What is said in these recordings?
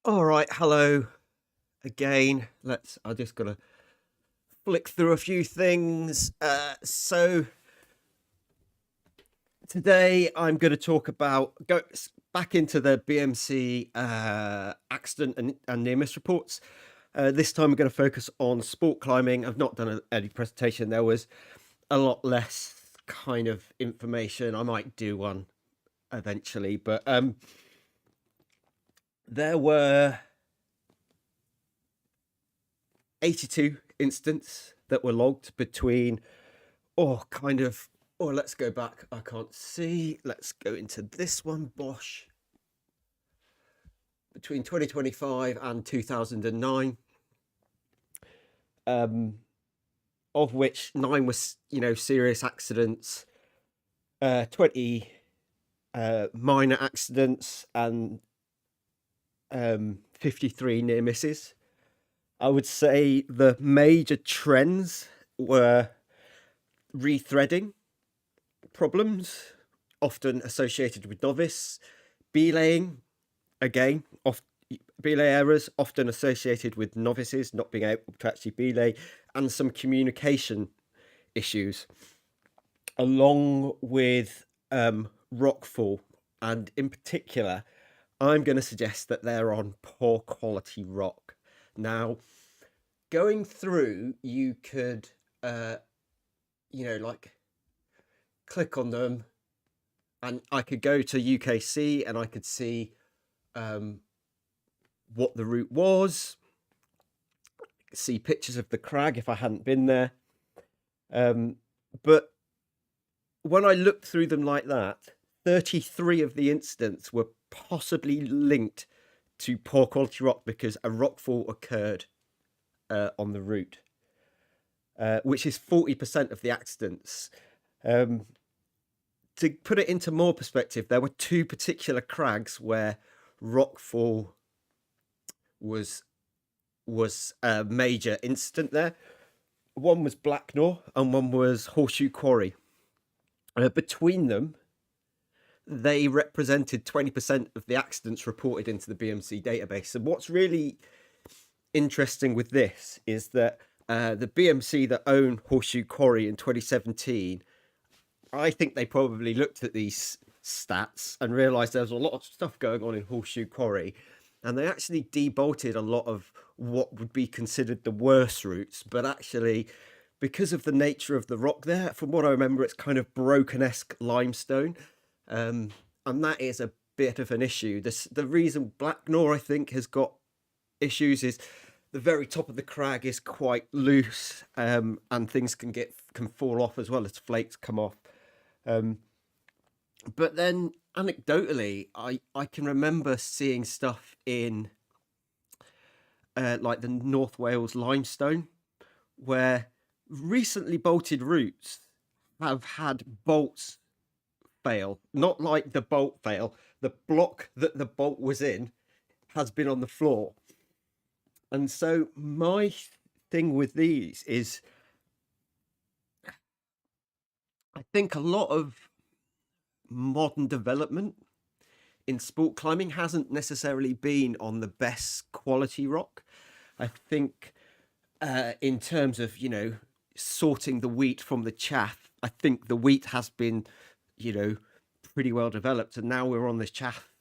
All right, hello again. I just gotta flick through a few things. So today I'm going to talk about go back into the BMC accident and near miss reports. This time we're going to focus on sport climbing. I've not done any presentation. There was a lot less kind of information. I might do one eventually, but there were 82 incidents that were logged between, let's go back. I can't see. Let's go into this one, Bosch. Between 2025 and 2009, of which 9 was, serious accidents, 20 minor accidents, and 53 near misses. I would say the major trends were rethreading problems, often associated with novice, belaying, again, belay errors, often associated with novices not being able to actually belay, and some communication issues, along with rockfall. And in particular, I'm going to suggest that they're on poor quality rock. Now, going through, you could, click on them, and I could go to UKC and I could see what the route was, see pictures of the crag if I hadn't been there. But when I looked through them like that, 33 of the incidents were possibly linked to poor quality rock because a rockfall occurred on the route, which is 40% of the accidents. To put it into more perspective, there were 2 particular crags where rockfall was a major incident there. One was Blacknor and one was Horseshoe Quarry. Between them, they represented 20% of the accidents reported into the BMC database. And what's really interesting with this is that the BMC that own Horseshoe Quarry in 2017, I think they probably looked at these stats and realized there was a lot of stuff going on in Horseshoe Quarry, and they actually debolted a lot of what would be considered the worst routes. But actually, because of the nature of the rock there, from what I remember, it's kind of broken-esque limestone, and that is a bit of an issue. The reason Blacknor, I think, has got issues is the very top of the crag is quite loose, and things can fall off as well as flakes come off. But then anecdotally, I can remember seeing stuff in like the North Wales limestone, where recently bolted routes have had bolts fail. Not like the bolt fail, the block that the bolt was in has been on the floor. And so my thing with these is, I think a lot of modern development in sport climbing hasn't necessarily been on the best quality rock. I think in terms of, sorting the wheat from the chaff, I think the wheat has been, pretty well developed. And now we're on this chaff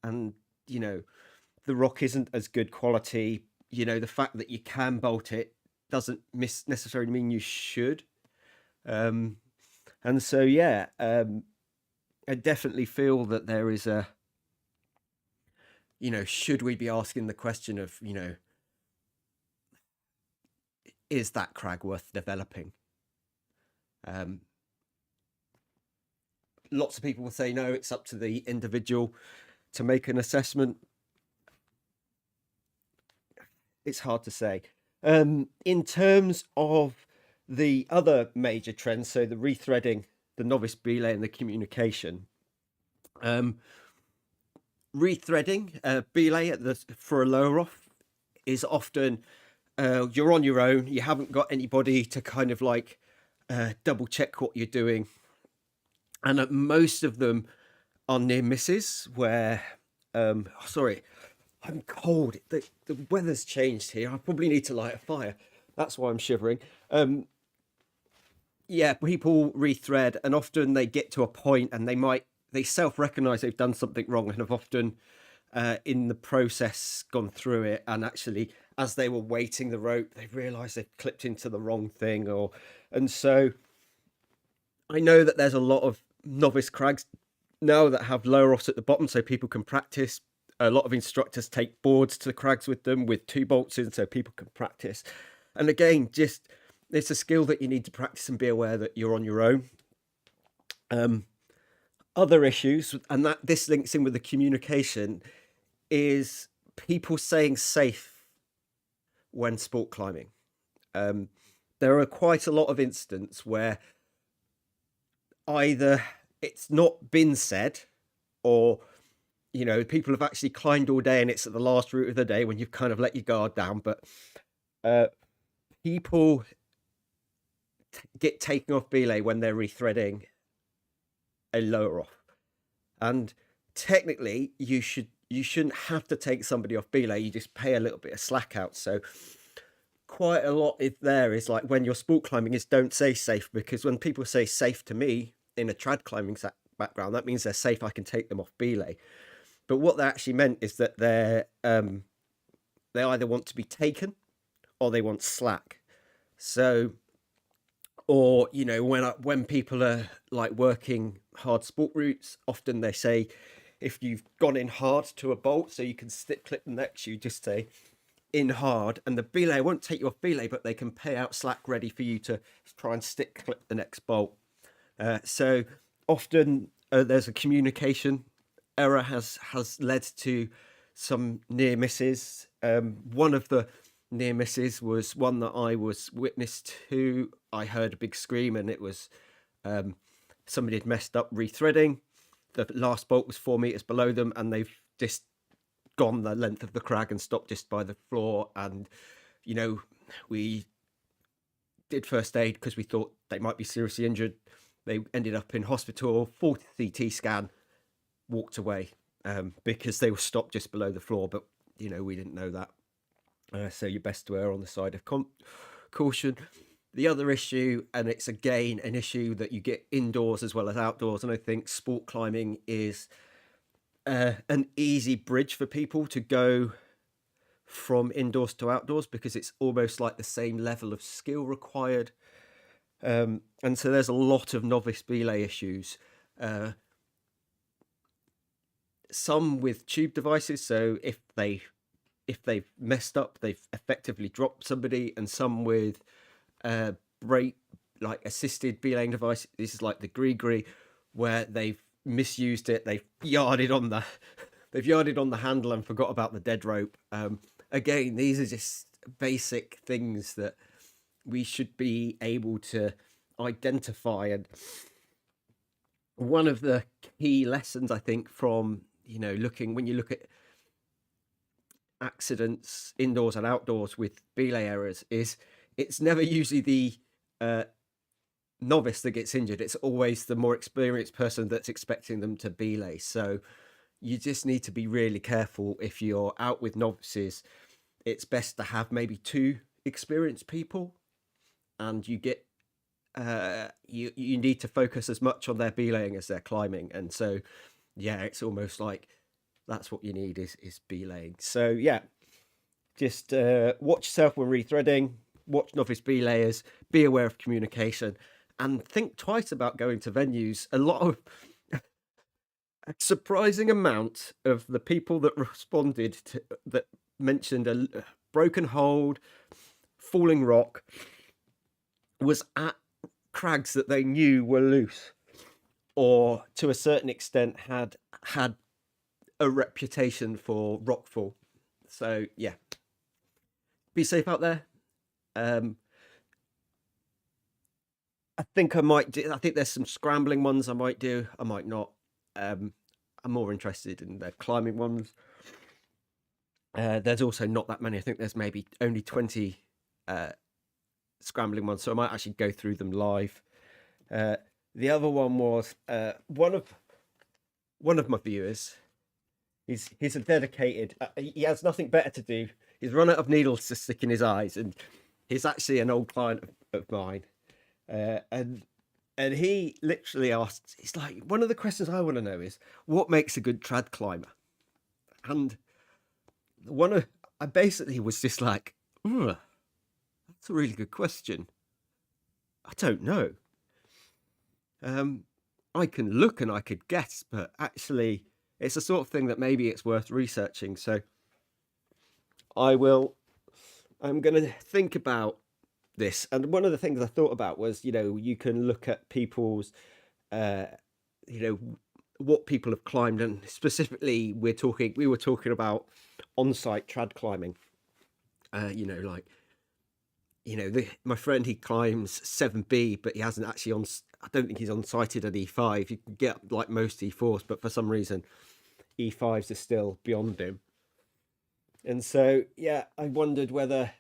and, the rock isn't as good quality. The fact that you can bolt it doesn't necessarily mean you should. And so, yeah, I definitely feel that there is a, should we be asking the question of, is that crag worth developing? Lots of people will say no, it's up to the individual to make an assessment. It's hard to say. In terms of the other major trends, so the rethreading, the novice belay, and the communication. Rethreading, belay for a lower off is often you're on your own. You haven't got anybody to kind of like double check what you're doing, and most of them are near misses where, I'm cold. The weather's changed here. I probably need to light a fire. That's why I'm shivering. Yeah, people rethread, and often they get to a point and they self-recognize they've done something wrong and have often in the process gone through it, and actually as they were weighting the rope they realized they've clipped into the wrong thing. Or and so I know that there's a lot of novice crags now that have lower rofts at the bottom so people can practice. A lot of instructors take boards to the crags with them with 2 bolts in so people can practice. And again, just it's a skill that you need to practice and be aware that you're on your own. Other issues, and that this links in with the communication, is people saying safe when sport climbing. There are quite a lot of instances where either it's not been said, or people have actually climbed all day and it's at the last route of the day when you've kind of let your guard down, but people get taken off belay when they're rethreading a lower off, and technically you shouldn't have to take somebody off belay. You just pay a little bit of slack out. So quite a lot there is like when you're sport climbing is don't say safe, because when people say safe to me in a trad climbing background, that means they're safe. I can take them off belay. But what that actually meant is that they either want to be taken or they want slack. So, or when people are like working hard sport routes, often they say if you've gone in hard to a bolt so you can stick clip the next, you just say in hard, and the belay won't take you off belay, but they can pay out slack ready for you to try and stick clip the next bolt. So often there's a communication error has led to some near misses. One of the near misses was one that I was witness to. I heard a big scream, and it was somebody had messed up rethreading. The last bolt was 4 meters below them, and they've just gone the length of the crag and stopped just by the floor. And we did first aid because we thought they might be seriously injured. They ended up in hospital, full CT scan, walked away because they were stopped just below the floor, but we didn't know that. So you're best to err on the side of caution. The other issue, and it's again an issue that you get indoors as well as outdoors, and I think sport climbing is an easy bridge for people to go from indoors to outdoors, because it's almost like the same level of skill required. And so there's a lot of novice belay issues. Some with tube devices, so if they've messed up, they've effectively dropped somebody, and some with brake, like assisted belaying device. This is like the Gree, where they've misused it. They've yarded on the handle and forgot about the dead rope. Again, these are just basic things that we should be able to identify. And one of the key lessons, I think, from when you look at accidents indoors and outdoors with belay errors, is it's never usually the novice that gets injured. It's always the more experienced person that's expecting them to belay. So you just need to be really careful. If you're out with novices, it's best to have maybe 2 experienced people, and you get you need to focus as much on their belaying as their climbing. And so it's almost like that's what you need is belaying. So just watch yourself when rethreading, watch novice belayers, be aware of communication, and think twice about going to venues. A surprising amount of the people that responded that mentioned a broken hold, falling rock, was at crags that they knew were loose, or to a certain extent had a reputation for rockfall. So be safe out there. I think I think there's some scrambling ones I might do, I might not. I'm more interested in the climbing ones. There's also not that many. I think there's maybe only 20 scrambling ones, so I might actually go through them live. The other one was one of my viewers He's a dedicated. He has nothing better to do. He's run out of needles to stick in his eyes, and he's actually an old client of mine. And he literally asked, he's like, one of the questions I want to know is what makes a good trad climber? And one of I basically was just like, that's a really good question. I don't know. I can look and I could guess, but actually, it's the sort of thing that maybe it's worth researching. So I will. I'm going to think about this. And one of the things I thought about was, you can look at people's, uh, you know, what people have climbed, and specifically, we were talking about on-site trad climbing. Like my friend, he climbs 7B, but he hasn't actually I don't think he's on sighted at E5. You can get like most E4s, but for some reason, E5s are still beyond him. And so, yeah, I wondered whether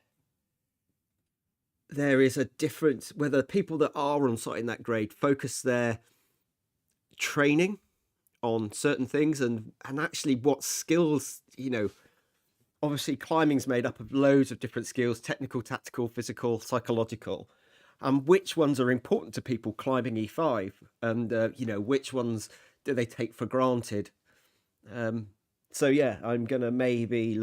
there is a difference, whether people that are on site in that grade focus their training on certain things, and actually what skills, obviously climbing's made up of loads of different skills: technical, tactical, physical, psychological, and which ones are important to people climbing E5, and which ones do they take for granted. So yeah, I'm gonna maybe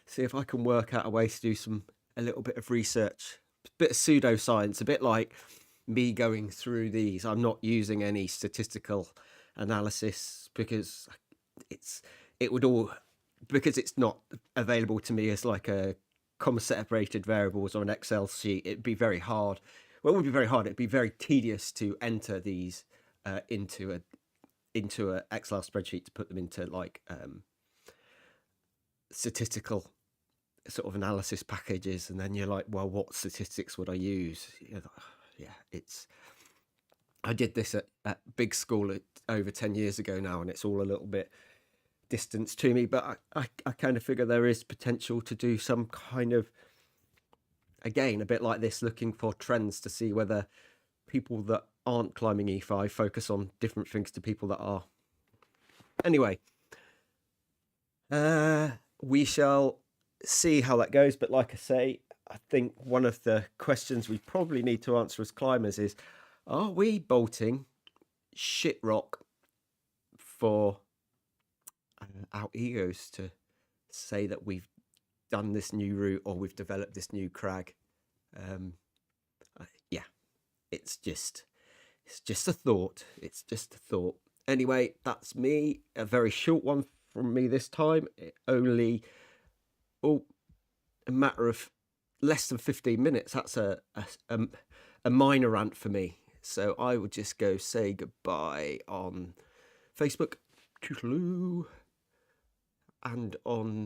see if I can work out a way to do a little bit of research, a bit of pseudoscience, a bit like me going through these. I'm not using any statistical analysis because it would all because it's not available to me as like a comma separated variables or an Excel sheet. It'd be very hard. Well, it would be very hard. It'd be very tedious to enter these into a Excel spreadsheet to put them into like statistical sort of analysis packages, and then you're like, well, what statistics would I use? Yeah, I did this at big school over 10 years ago now, and it's all a little bit distance to me, but I kind of figure there is potential to do some kind of, again, a bit like this, looking for trends to see whether people that aren't climbing E5 focus on different things to people that are. Anyway, we shall see how that goes. But like I say, I think one of the questions we probably need to answer as climbers is, are we bolting shit rock for our egos to say that we've done this new route or we've developed this new crag? Yeah, it's just a thought. It's just a thought. Anyway, that's me. A very short one from me this time. Only a matter of less than 15 minutes. That's a minor rant for me. So I would just go say goodbye on Facebook, toodaloo, and on